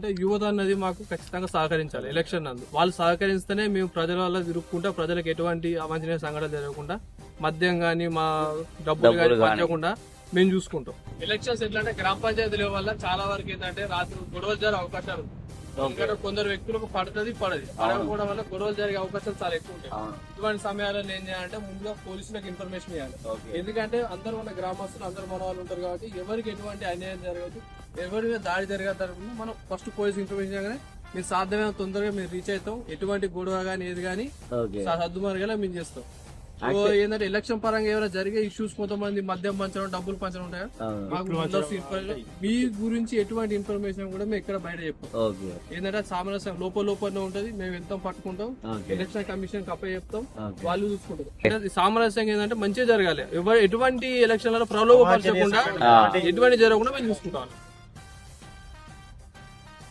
అంటే యువత అన్నది మాకు ఖచ్చితంగా సహకరించాలి. ఎలక్షన్ నందు వాళ్ళు సహకరిస్తేనే మేము ప్రజల వల్ల తిరుగుకుంటా ప్రజలకు ఎటువంటి అవాంఛనీయ సంఘటన జరగకుండా మద్యం గానీ మా డబ్బులు గానీ పంచకుండా మేము చూసుకుంటాం. ఎలక్షన్స్ ఎట్లా అంటే గ్రామ పంచాయతీల వల్ల చాలా వరకు ఏంటంటే రాత్రి గొడవలు జరిగే అవకాశాలు ఎందుకంటే కొందరు వ్యక్తులకు పడుతుంది పడకపోవడం వల్ల గొడవలు జరిగే అవకాశాలు చాలా ఎక్కువ ఉంటాయి. ఇటువంటి సమయాల్లో ఏం చేయాలంటే ముందుగా పోలీసులకు ఇన్ఫర్మేషన్ ఇవ్వాలి. ఎందుకంటే అందరూ ఉన్న గ్రామస్తులు అందరూ మన వాళ్ళు ఉంటారు కాబట్టి ఎవరికి ఎటువంటి అన్యాయం జరగదు, ఎవరి మీద దాడి జరగదు. మనం ఫస్ట్ పోలీస్ ఇన్ఫర్మేషన్ ఇవ్వగానే మీరు సాధ్యమైన తొందరగా మీరు రీచ్ అవుతాం. ఎటువంటి గొడవ గానీ ఏది గానీ సర్దుమరిగేలా మేము చేస్తాం. సో ఏంటంటే ఎలక్షన్ పరంగా ఏమైనా జరిగే ఇష్యూస్ కొంతమంది మద్యం పంచడం డబ్బులు పంచడం ఉంటాయా మీ గురించి ఎటువంటి ఇన్ఫర్మేషన్ కూడా మేము ఇక్కడ బయట చెప్తాం. ఏంటంటే సామరస్యం లోపల ఉంటది, మేము వెళ్తాం పట్టుకుంటాం, ఎలక్షన్ కమిషన్ అప్ప చెప్తాం, వాళ్ళు చూసుకుంటారు. సామరస్యంగా ఏంటంటే మంచిగా జరగాలి, ఎటువంటి ఎలక్షన్లలో ప్రలోభపరచకుండా ఎటువంటి జరగకుండా మేము చూసుకుంటాం.